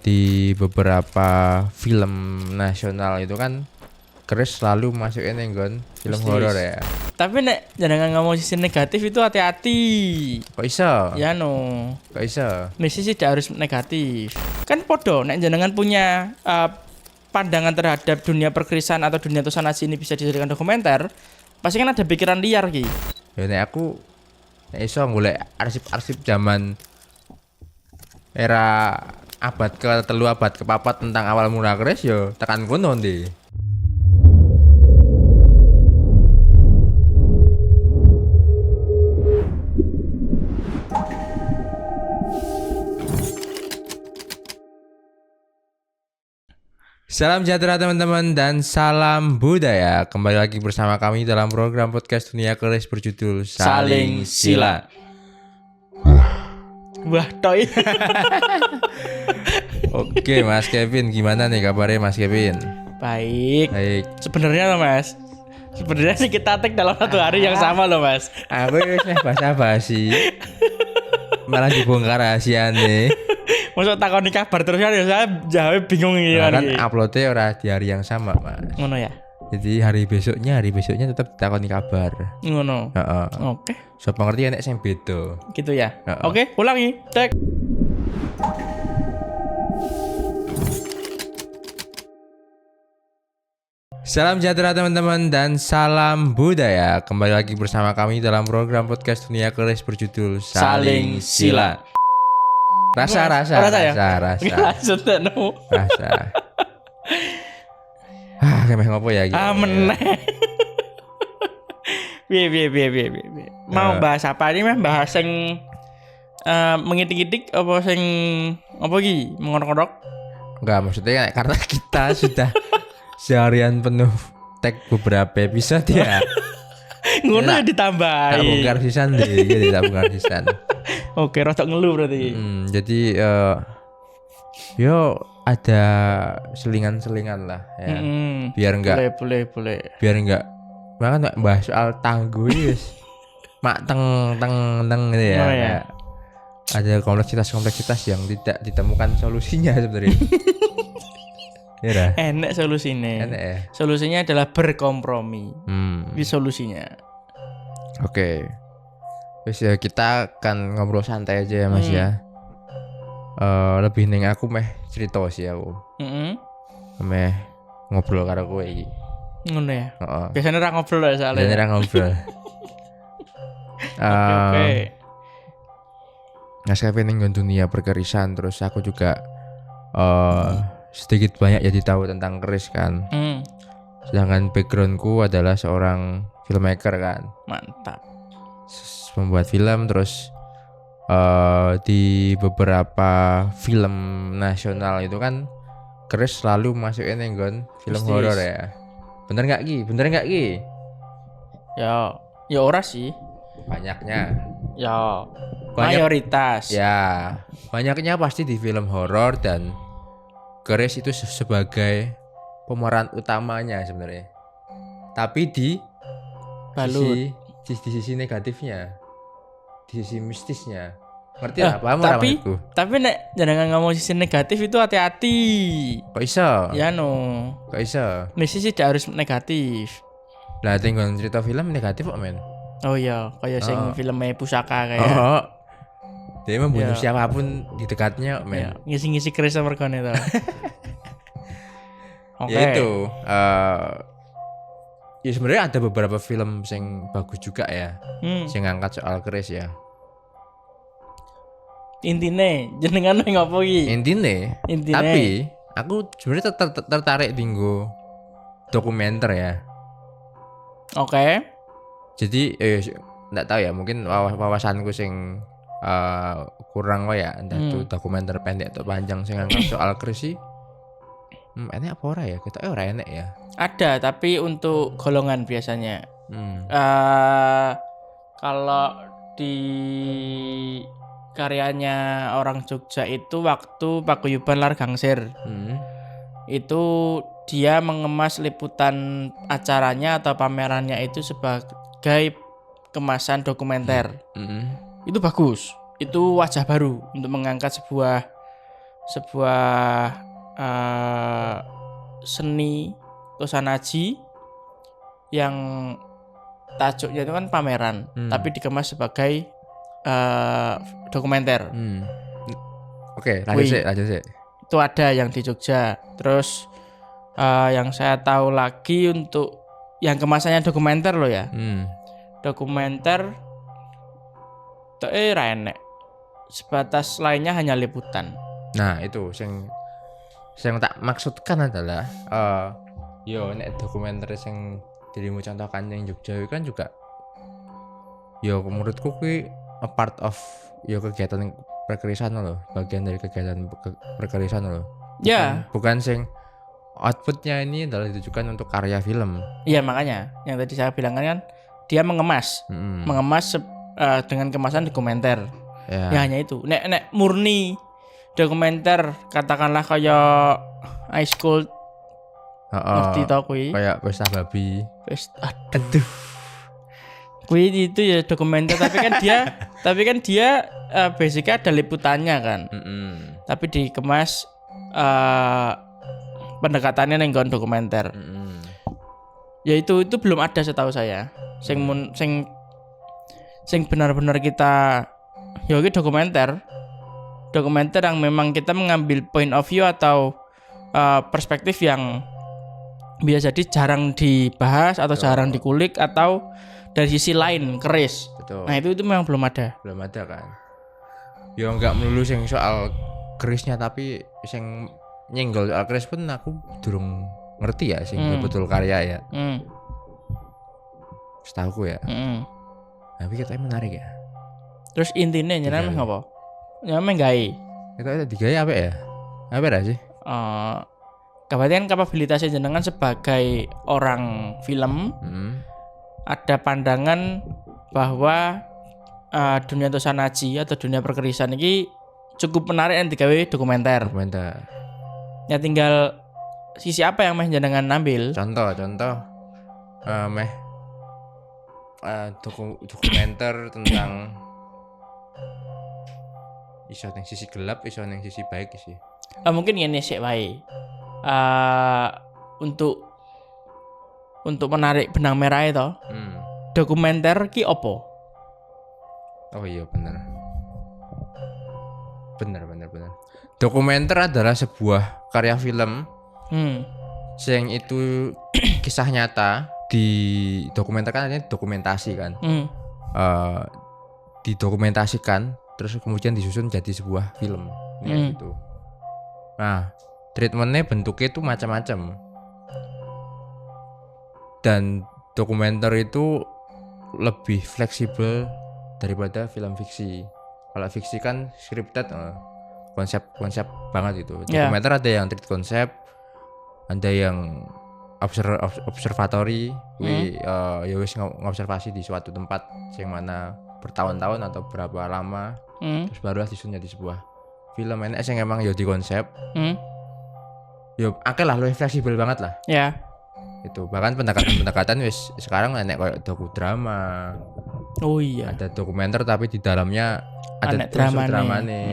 di beberapa film nasional itu kan Chris selalu masukin nggon film Mistis. horor ya. Tapi nek jangan ngomong sisi negatif itu hati-hati. Kok iso? Ya no. Kok iso? Misi tidak harus negatif. Kan podo nek jenengan punya pandangan terhadap dunia perkerisan atau dunia tusanasi ini bisa dijadikan dokumenter, pasti kan ada pikiran liar ki. Ya nek aku nek iso golek arsip-arsip zaman era abad ke-3 abad ke-4 tentang awal mula Chris yo tekan kono ndi. Salam sejahtera teman-teman dan salam budaya. Kembali lagi bersama kami dalam program podcast Dunia Keris berjudul Saling Sila. Wah, toy. Oke, Mas Kevin, gimana nih kabarnya Mas Kevin? Baik. Baik. Sebenarnya loh, Mas. Sebenarnya sih kita tag dalam satu hari yang sama loh, Mas. Aku basa-basi. Malah dibongkar rahasia nih. Masuk takoni kabar terus kan ya saya jawab bingung ini Nah, kan iki. uploadnya ora di hari yang sama, Mas. Ngono ya. Jadi hari besoknya tetap takoni kabar. Ngono. Heeh. Oke, So pengertian nek sing beda. gitu ya. Heeh. Oke, ulangi. Cek. Salam sejahtera teman-teman dan salam budaya. Kembali lagi bersama kami dalam program podcast Dunia Keris berjudul Saling Sila. Rasa. Lanjut no. Rasa. Kemeh ngopo ya iki? Meneh. Piye. Mau bahas apa ini mah? Bahas sing mengitik-itik apa sing apa iki? Mengorok-orok? Enggak, maksudnya karena kita sudah seharian penuh tag beberapa episode ya. Ngono Tak ditambahi. bongkar sisan deh, jadi tak bongkar sisan. Oke, rodok ngeluh berarti. Jadi yo ada selingan-selingan lah ya. Biar enggak Boleh. biar enggak bahkan enggak bahas soal tangguh yes. Mak teng gitu ya. Oh, ya. Kayak ada kompleksitas yang tidak ditemukan solusinya sebenarnya. Ya dah. Enak solusinya. Enak ya. Solusinya adalah berkompromi. Ini solusinya. Oke. Wis ya kita akan ngobrol santai aja ya Mas ya. Lebih ning aku meh cerita sih aku. Meh ngobrol karo kowe iki. Ngono ya. Heeh. Biasanya orang ngobrol ya soalnya. Biasanya ngobrol. Oke. Mas Kevin ning dunia perkerisan terus aku juga sedikit banyak jadi tahu tentang keris kan. Sedangkan backgroundku adalah seorang filmmaker kan. Mantap. Membuat film terus di beberapa film nasional itu kan keris selalu masukin nggon film Mistis. horor ya. Bener nggak Ki? Ya ora sih. Banyaknya. Ya Banyak. mayoritas. Ya, banyaknya pasti di film horor dan keris itu sebagai pemeran utamanya sebenarnya. Tapi di Balut. sisi negatifnya, di sisi mistisnya. Ngerti lah, paham ora tapi maksudku? tapi nek jangan ngomong sisi negatif itu hati-hati. Kok iso? Ya no. Kok iso? Misi sih tidak harus negatif. Lah tinggal cerita film negatif kok men. Oh iya, kayak sing filmnya Pusaka kayak. Oh. Dia membunuh Ya. siapapun di dekatnya men. Ya, ngisi-ngisi keris mergane to. Oke. Ya itu ya sebenarnya ada beberapa film yang bagus juga ya, yang ngangkat soal keris ya. Intine jenengan ngopo iki? Intine. Tapi aku sebenarnya tertarik tinggu dokumenter ya. Oke. Jadi nggak tahu ya, mungkin wawasanku sing kurang ya, entah itu dokumenter pendek atau panjang sing ngangkat soal keris sih. Enak apa ora ya? Kita ora enak ya. Ada, tapi untuk golongan biasanya. Kalau di karyanya orang Jogja itu waktu Paguyuban Largangsir. Itu dia mengemas liputan acaranya atau pamerannya itu sebagai kemasan dokumenter. Itu bagus. Itu wajah baru untuk mengangkat sebuah sebuah seni Tosanaji yang tajuknya itu kan pameran, tapi dikemas sebagai dokumenter. Oke, lanjut sih. Itu ada yang di Jogja. Terus yang saya tahu lagi untuk yang kemasannya dokumenter loh ya. Dokumenter enek. Sebatas lainnya hanya liputan. Nah, itu yang tak maksudkan adalah nek dokumenter yang dirimu contohkan yang Jogja itu kan juga menurutku kuwi a part of kegiatan perkerisan loh, bagian dari kegiatan perkerisan loh. Bukan sing outputnya ini adalah ditujukan untuk karya film. Iya, makanya yang tadi saya bilang kan dia mengemas dengan kemasan dokumenter. Ya hanya itu. Nek murni dokumenter katakanlah kayak High School ngerti tau kuwi. Kayak Pesta Babi. Aduh. Kuwi itu ya dokumenter tapi kan dia basicnya ada liputannya kan. Tapi dikemas pendekatannya nenggon dokumenter. Ya itu belum ada setahu saya. Sing benar-benar kita iki dokumenter yang memang kita mengambil point of view atau perspektif yang biasa jadi jarang dibahas atau jarang dikulik atau dari sisi lain keris. Betul. Nah itu memang belum ada kan. Ya enggak melulu sing soal kerisnya, tapi sing nyenggol soal keris pun aku durung ngerti ya sing betul karya ya. Setahuku ya. Tapi katanya menarik ya. Terus intinya nyename apa? Nyename gawe. Itu ada digawe apa ya? Apa ya sih? Kemudian kapabilitasnya jenengan sebagai orang film, ada pandangan bahwa dunia Tosanaji atau dunia perkerisan ini cukup menarik yang digawe dokumenter. Ya tinggal sisi apa yang jenengan ambil. Contoh dokumenter tentang iso ning sisi gelap, iso ning sisi baik sih. Mungkin ngene sik wae. Untuk menarik benang merah itu, dokumenter ki opo? Oh iya benar. Dokumenter adalah sebuah karya film yang itu kisah nyata didokumenterkan, artinya dokumentasi kan. Didokumentasikan terus kemudian disusun jadi sebuah film gitu. Nah, treatmentnya bentuknya itu macam-macam. Dan dokumenter itu lebih fleksibel daripada film fiksi. Kalau fiksi kan scripted, konsep banget itu. Dokumenter ada yang treat konsep, ada yang observatory, ya wis ngobservasi di suatu tempat yang mana bertahun-tahun atau berapa lama, terus barulah disusun jadi sebuah film. Enak sing emang ya di konsep. Ya akeh lah, lebih fleksibel banget lah. Ya. Itu bahkan pendekatan wis sekarang enek kayak dokudrama. Oh iya. Ada dokumenter tapi di dalamnya ada dramane.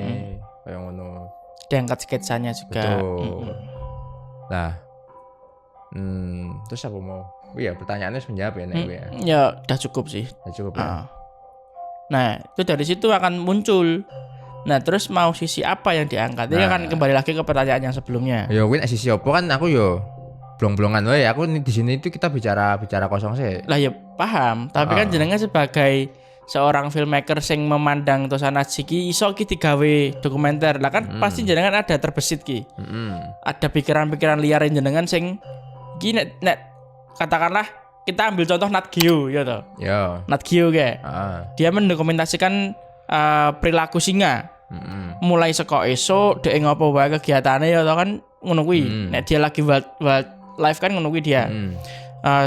Kayak ngono. Diangkat sketsanya juga. Betul. Nah. Terus apa mau? Iya, pertanyaannya menjawab ya nek ya. Ya, udah cukup sih. Udah cukup ya. Nah, itu dari situ akan muncul. Nah, terus mau sisi apa yang diangkat? Ini akan kembali lagi ke pertanyaan yang sebelumnya. Ya, kuwi sisi apa kan aku yo blong-blongan wae. Aku di sini itu kita bicara kosong sih. Lah ya paham, tapi kan jenengan sebagai seorang filmmaker sing memandang Tosanaji ki iso ki digawe dokumenter. Lah kan pasti jenengan ada terbesit ki. Ada pikiran-pikiran liar jenengan sing iki nek katakanlah kita ambil contoh Nat Geo ya toh. Ya. Nat Geo kayak. Dia mendokumentasikan perilaku singa. Mulai saka esuk dhek ngopo wae kegiatane ya toh kan ngono kuwi. Nek dia lagi wild live kan ngono kuwi dia.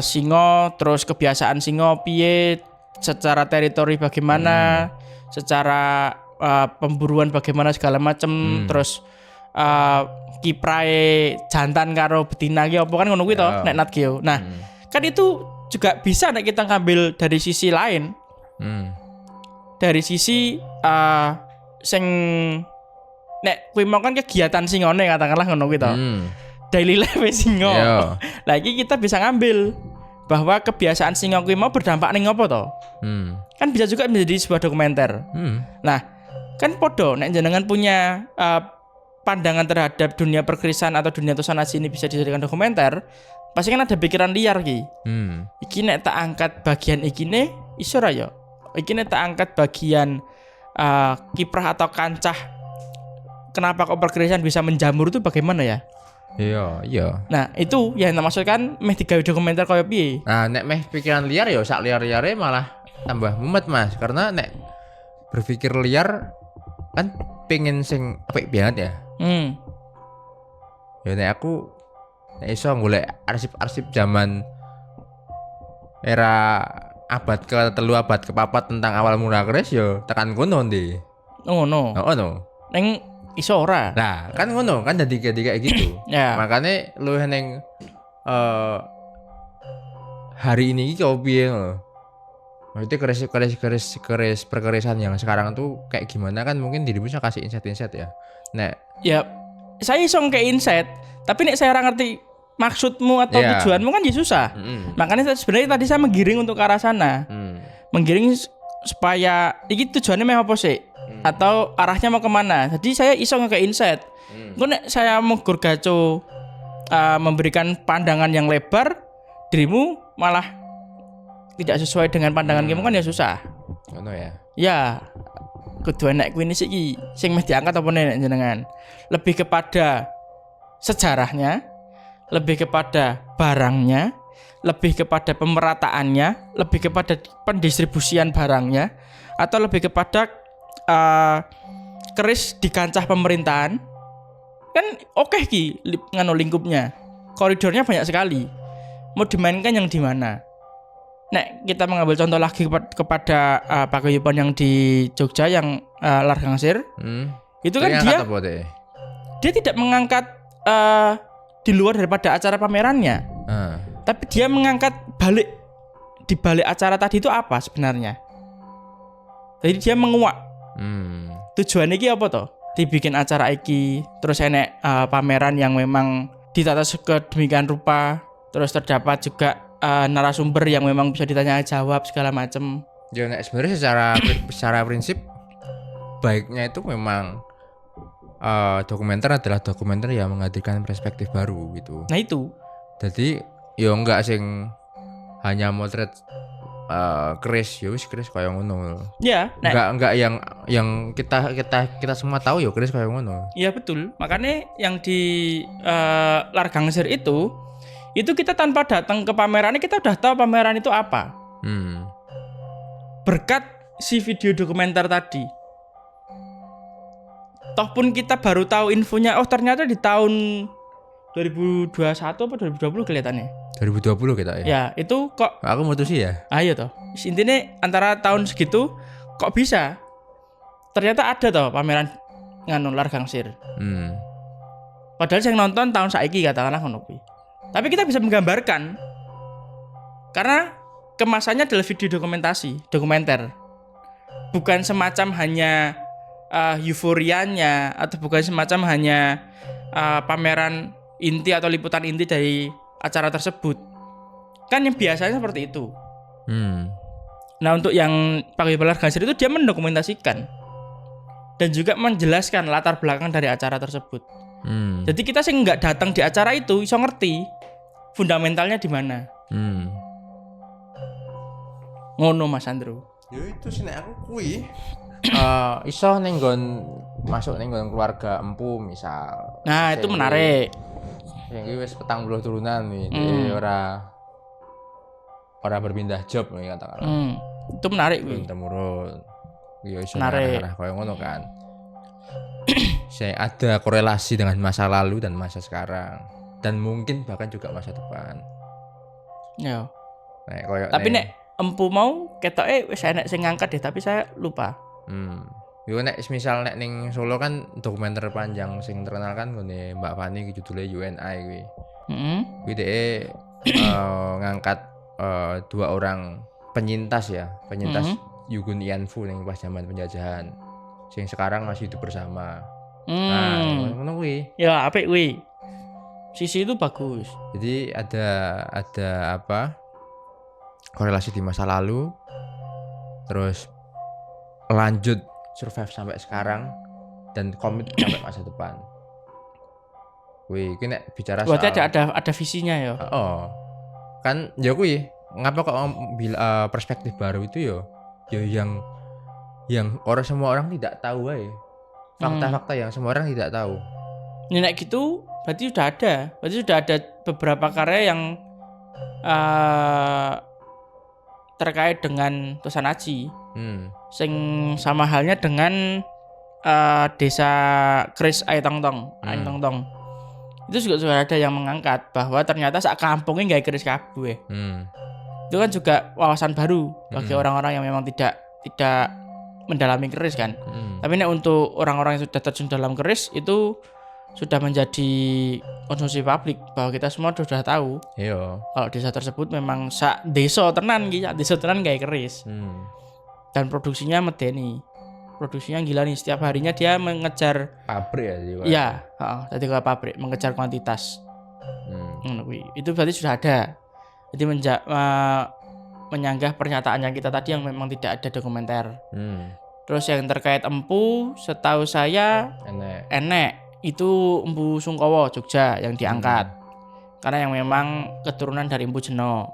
Singa terus kebiasaan singa piye, secara teritori bagaimana, secara pemburuan bagaimana segala macem, terus kiprae jantan karo betina ki apa kan ngono kuwi to nek Nat Geo. Nah, kan itu juga bisa nek kita ngambil dari sisi lain. Dari sisi sing nek kuwi mau kan kegiatan singone katakanlah ngono kuwi to. Daily life singo. Lah iki kita bisa ngambil bahwa kebiasaan singa kuwi mau berdampak ning apa to? Kan bisa juga menjadi sebuah dokumenter. Nah, kan podo nek jenengan punya pandangan terhadap dunia perkerisan atau dunia tosanasi ini bisa dijadikan dokumenter, pasti kan ada pikiran liar ki. Iki nek tak angkat bagian ikine iso ra ya. Iki nek tak angkat bagian kiprah atau kancah kenapa kok perkerisan bisa menjamur itu bagaimana ya? Iya. Nah, itu yang maksudkan meh digawe dokumenter koyo piye? Nah, nek meh pikiran liar ya sak liar-liare malah tambah mumet, Mas. Karena nek berpikir liar kan pengen sing apik banget ya. Ya nek aku nek iso golek arsip-arsip zaman era abad ke-3 abad ke-4 tentang awal mula keris ya tekan kono ndi. Oh no. Neng iso ora. Nah, kan ngono kan jadi kayak gitu. Makanya lu neng hari ini kau piye ngono. Maksudnya keris perkerisan yang sekarang tuh kayak gimana kan mungkin dirimu bisa kasih insight ya. Nek ya saya iso kayak insight, tapi nek saya ora ngerti maksudmu atau tujuanmu kan ya susah. Makanya sebenarnya tadi saya menggiring untuk ke arah sana. Menggiring supaya iki tujuannya meh apa sih? Atau arahnya mau kemana? Jadi saya iso nge insight. Nek saya menggur gaco memberikan pandangan yang lebar, dirimu malah tidak sesuai dengan pandangan kamu kan ya susah. Ngono ya. Ya, kudu enek kuwi iki sing meh diangkat apa nek jenengan. Lebih kepada sejarahnya, lebih kepada barangnya, lebih kepada pemerataannya, lebih kepada pendistribusian barangnya, atau lebih kepada keris di kancah pemerintahan kan oke ki ngano lingkupnya, koridornya banyak sekali, mau dimainkan yang di mana. Nek kita mengambil contoh lagi kepada paguyuban yang di Jogja yang Largangsir, itu kan dia tidak mengangkat di luar daripada acara pamerannya, tapi dia mengangkat di balik acara tadi itu apa sebenarnya. Jadi dia menguak. Tujuan iki apa toh? Dibikin acara iki, terus enek pameran yang memang ditata sedemikian rupa, terus terdapat juga narasumber yang memang bisa ditanya jawab segala macam. Ya nek sebenarnya secara prinsip baiknya itu memang dokumenter adalah dokumenter yang menghadirkan perspektif baru gitu. Nah itu. Jadi yo enggak sing hanya motret keris ya wis keris kaya ngono. Ya, enggak yang kita semua tahu ya keris kaya ngono. Iya betul. Makanya yang di Largangsir itu kita tanpa datang ke pamerannya kita udah tahu pameran itu apa. Berkat si video dokumenter tadi. Toh pun kita baru tahu infonya, oh ternyata di tahun 2021 apa 2020 kelihatannya. 2020 kita ya. Ya, itu kok aku mutusi ya. Ayo toh. Intinya antara tahun segitu kok bisa. Ternyata ada toh pameran nganu Largangsir. Padahal yang nonton tahun saiki katakanlah ngono kuwi. Tapi kita bisa menggambarkan. Karena kemasannya adalah video dokumenter. Bukan semacam hanya euforianya atau bukan semacam hanya pameran inti atau liputan inti dari acara tersebut. Kan yang biasanya seperti itu. Nah untuk yang paguyuban Largangsir itu dia mendokumentasikan dan juga menjelaskan latar belakang dari acara tersebut. Jadi kita sih nggak datang di acara itu iso ngerti fundamentalnya di mana. Ngono Mas Andrew. Ya itu sih nek aku kuwi iso masuk ning nggon keluarga empu misal. Nah, itu menarik. Yang iki wis 40 turunan nih, ora berpindah job nih katakanlah. Itu menarik kuwi. Temurun. Ya iso menarik koyo ngono kan. Saya ada korelasi dengan masa lalu dan masa sekarang dan mungkin bahkan juga masa depan. Ya. Tapi nek empu mau ketoke wis enek sing ngangkat deh tapi saya lupa. Yo nek misal nek ning Solo kan dokumenter panjang sing terkenal kan ngene Mbak Fani judulnya UNI kuwi. Kuwi dhek ngangkat 2 orang penyintas Yugun Ianfu ning pas zaman penjajahan. Sing sekarang masih hidup bersama. Nah, ngono kuwi. Ya, apik kuwi. Sisi itu bagus. Jadi ada apa? Korelasi di masa lalu. Terus lanjut survive sampai sekarang dan komit sampai masa depan. Wih, ini bicara berarti soal ada visinya ya. Kan ya kuwi, ngapa kok perspektif baru itu ya yang semua orang tidak tahu aja. Fakta-fakta yang semua orang tidak tahu. Nek gitu berarti sudah ada beberapa karya yang terkait dengan Tosan Aji. Sing sama halnya dengan desa Kris Aing Tong Tong. Itu juga sudah ada yang mengangkat bahwa ternyata sak kampungnya nggak keris kabeh. Itu kan juga wawasan baru bagi orang-orang yang memang tidak mendalami keris kan. Tapi nek untuk orang-orang yang sudah terjun dalam keris itu sudah menjadi konsumsi publik bahwa kita semua sudah tahu. Iya. Kalau desa tersebut memang sak desa tenan gawe keris. Dan produksinya medeni. Produksinya gila nih, setiap harinya dia mengejar pabrik ya juga. Iya, tadi ke pabrik mengejar kuantitas. Itu berarti sudah ada. Jadi menyanggah pernyataan yang kita tadi yang memang tidak ada dokumenter. Terus yang terkait empu, setahu saya enek. Itu Empu Sungkowo Jogja yang diangkat. Karena yang memang keturunan dari Empu Jeno.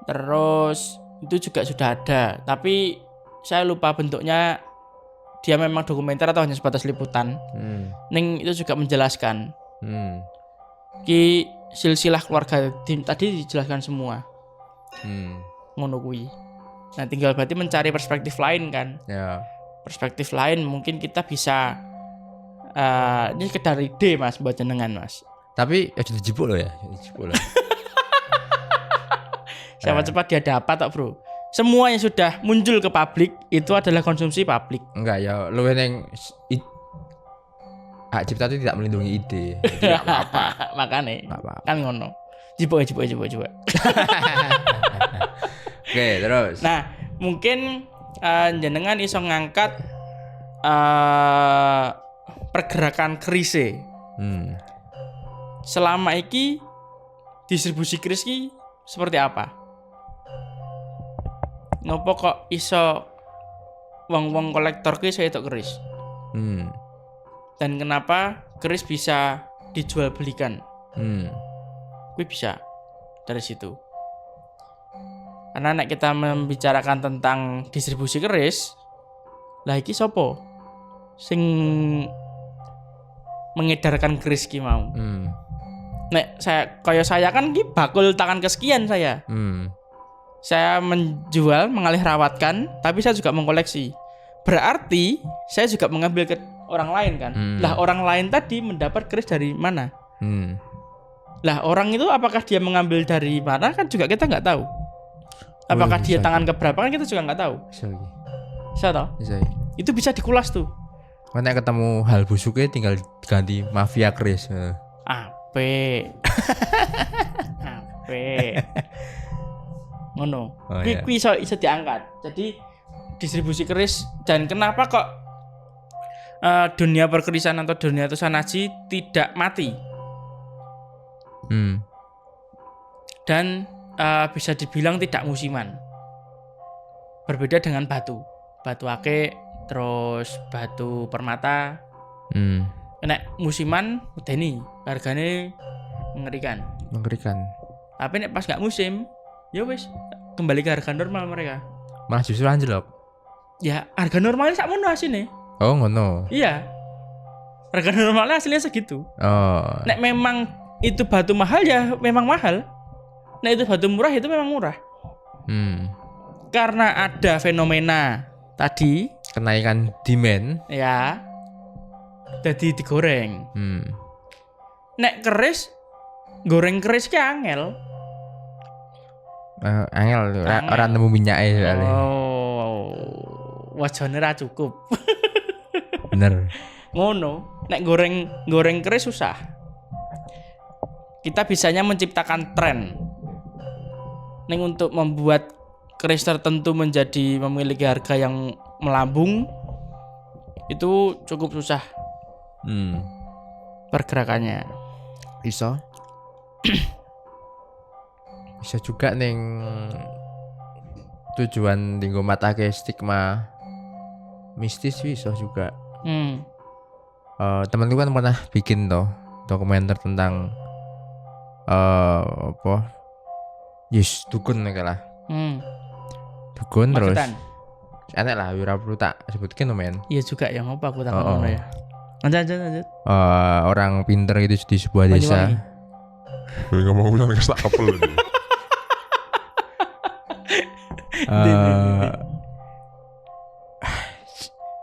Terus itu juga sudah ada, tapi saya lupa bentuknya, dia memang dokumenter atau hanya sebatas liputan. Ning itu juga menjelaskan ki silsilah keluarga tadi dijelaskan semua. Ngono kuwi. Nah tinggal berarti mencari perspektif lain kan. Ya. Perspektif lain mungkin kita bisa ini sekedar ide mas buat jenengan mas. Tapi ya sudah dijipuk loh ya. Siapa cepat dia dapat tak bro. Semua yang sudah muncul ke publik itu adalah konsumsi publik. Enggak ya, lu yang hak cipta itu tidak melindungi ide. Tidak apa-apa. Makanya kan ngono. Coba. Oke, terus. Nah, mungkin jenengan iso ngangkat pergerakan kerise. Selama iki distribusi keris ki seperti apa? Ngopo kok iso wong-wong kolektor ki iso entuk keris? Dan kenapa keris bisa dijual belikan? Kuwi bisa dari situ. Karena nek kita membicarakan tentang distribusi keris, lah iki sapa sing mengedarkan keris ki mau? Nek saya kan ki bakul tangan kesekian saya. Saya menjual, mengalih rawatkan, tapi saya juga mengkoleksi. Berarti saya juga mengambil ke orang lain kan. Lah orang lain tadi mendapat keris dari mana? Lah orang itu apakah dia mengambil dari mana kan juga kita nggak tahu. Apakah dia tangan keberapa kan kita juga nggak tahu. Bisa toh? Bisa. Itu bisa dikulas tuh. Karena ketemu hal busuknya tinggal ganti mafia keris. Ape. Ngono. Kuwi iso diangkat. Jadi distribusi keris dan kenapa kok dunia perkerisan atau dunia Tosan Aji tidak mati? Dan bisa dibilang tidak musiman. Berbeda dengan batu ake, terus batu permata. Nek musiman medeni, hargane mengerikan. Tapi nek pas gak musim, ya wis kembali ke harga normal mereka. Malah justru anjlok. Ya, harga normalnya sakmono asine. Oh, ngono. Iya. Harga normalnya aslinya segitu. Nek memang itu batu mahal ya memang mahal. Nek itu batu murah itu memang murah. Karena ada fenomena tadi kenaikan demand. Ya. Jadi digoreng. Nek keris goreng keris ki angel. Angel orang nemu minyaknya soalnya. Wajane ra cukup. Bener. Ngono. Nek goreng keris susah. Kita bisanya menciptakan tren. Ning untuk membuat keris tertentu memiliki harga yang melambung, itu cukup susah pergerakannya. Bisa juga ning tujuan tinggo matake stigma mistis bisa juga. Temanku kan pernah bikin toh dokumenter tentang apa dukun lah. Dukun terus enak lah ora perlu tak sebutkin men. Iya juga ya ngapa aku takon ngono ya. Lanjut. Orang pinter itu di sebuah desa. Enggak mau ulang tak apel.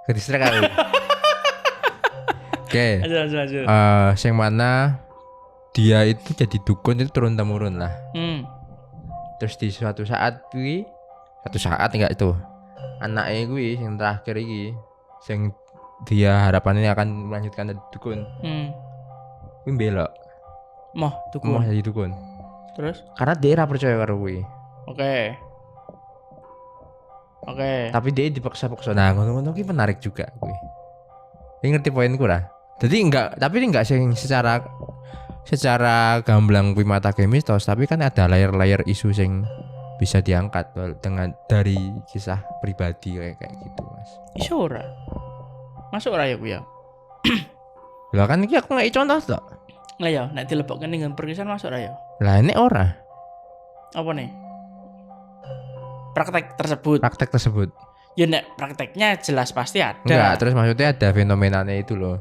Kedistrak aku. Oke. Lanjut. Yang mana dia itu jadi dukun itu turun temurun lah. Terus di suatu saat enggak itu anaknya gue yang terakhir ini yang dia harapannya akan melanjutkan jadi dukun. Gue belok. Mau jadi dukun. Terus? Karena dia ora percaya karo gue. Oke. Tapi dia dipaksa-paksa. Nah, ngono-ngono ki menarik juga gue. Dia ngerti poinku lah. Jadi enggak sing secara gamblang kuwi mata mistos, tapi kan ada layer-layer isu sing bisa diangkat dari kisah pribadi kayak gitu, Mas. Iso ora? Masuk ora ya ku ya? Lah kan iki aku nggak contoh tok. Lah ya, nek dilebokke ning perkisan masuk ora ya? Lah ini ora. Apa nih? Praktek tersebut. Ya nek prakteknya jelas pasti ada. Enggak, terus maksudnya ada fenomenanya itu loh.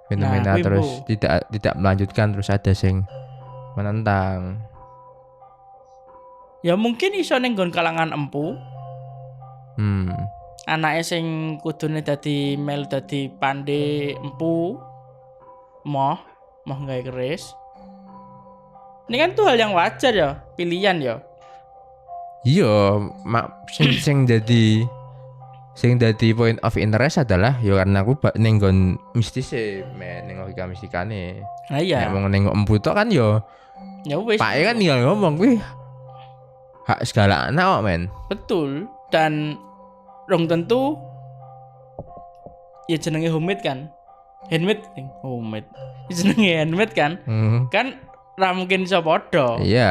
Fenomena terus tidak melanjutkan, terus ada sing menentang. Ya mungkin iso ning nggon kalangan empu. Anake sing kudune dadi melu dadi pandhe empu. Moh gawe keris. Ini kan tuh hal yang wajar ya, pilihan ya. Iya, sing jadi point of interest adalah ya karena aku ning nggon mistis ning logika mistikane. Nah iya. Nek wong ning empu tok kan ya wis. Pak kan tinggal ngomong kuwi hak segala anak kok men. Betul, dan rong tentu ya jenenge homemade kan. Handmade. Jenenge handmade kan. Kan ra mungkin iso padha. Iya.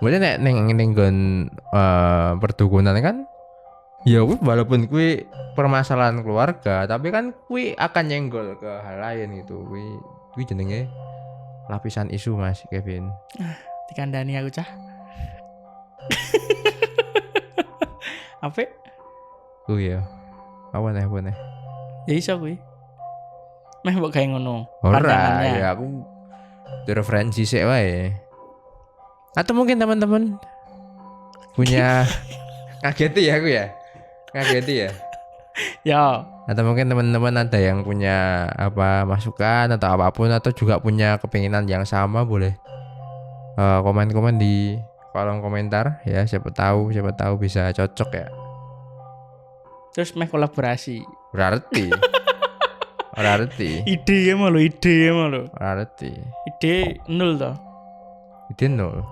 Boleh nek ning nggon perdukunan kan ya walaupun kuwi permasalahan keluarga, tapi kan kuwi akan nyenggol ke hal lain gitu. Kuwi jenenge lapisan isu Mas Kevin. Dikandani aku cah. Apa? Kuwi ya. Apa nih? Ya iso kuwi. Meh mbok gawe ngono. Ora, ya aku referensi sik wae. Atau mungkin teman-teman punya ngageti ya aku ya. Ya. Atau mungkin teman-teman ada yang punya masukan atau apapun, atau juga punya kepinginan yang sama, boleh komen-komen di kolom komentar ya. Siapa tahu bisa cocok ya. Terus meh kolaborasi. Berarti. Ide malu. Berarti. Ide nol toh. Ide nol.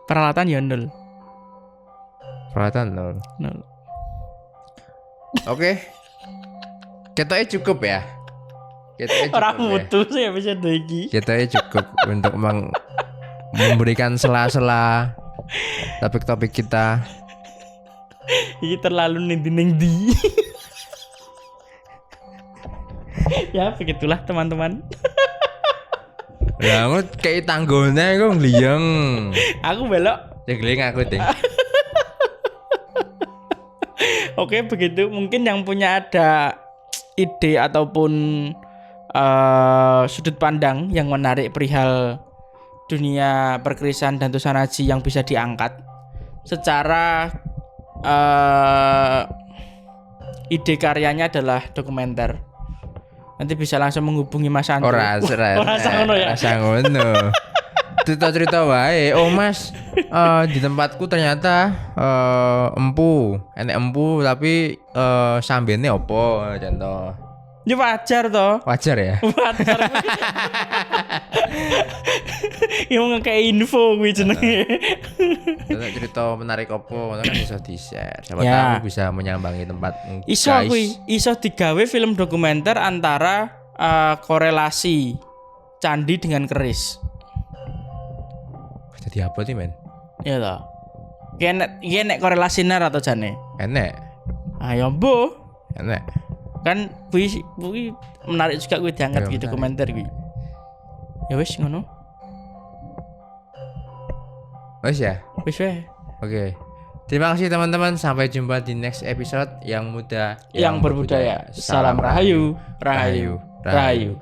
Peralatan ya nol. Oke. Ketoknya cukup ya. Orang mutu sih bisa iki. Ketoknya cukup untuk memberikan sela-sela topik-topik kita. Ini terlalu nindi. Ya begitulah teman-teman. Lah ngono kayak tanggone kok ngliyeng. Aku belok. Jegling aku ding. Oke, begitu. Mungkin yang punya ada ide ataupun sudut pandang yang menarik perihal dunia perkerisan dan tusanaji yang bisa diangkat secara ide karyanya adalah dokumenter. Nanti bisa langsung menghubungi Mas Andrew. Ora ngono ya. Rasa ngono. Cerita wae. Oh Mas, di tempatku ternyata enek empu tapi sambene opo contoh. Ya wajar toh. Wajar ya. Wajar. Yang ngekei info kuwi jenenge. Nek cerita menarik opo kan bisa di-share. Siapa Ya. tahu bisa menyambangi tempat Iso kuwi, iso digawe film dokumenter antara korelasi candi dengan keris. Jadi apa sih, men? Iya toh. Iki nek korelasinya atau jane? Enek. Ayo mbo. Enek. Kan kuwi menarik juga kuwi diangkat Ya, di menarik. dokumenter kuwi. Ya wis ngono. Wes ya. Wis wae. Oke. Terima kasih teman-teman. Sampai jumpa di next episode yang muda Yang berbudaya. Salam rahayu, rahayu, rahayu.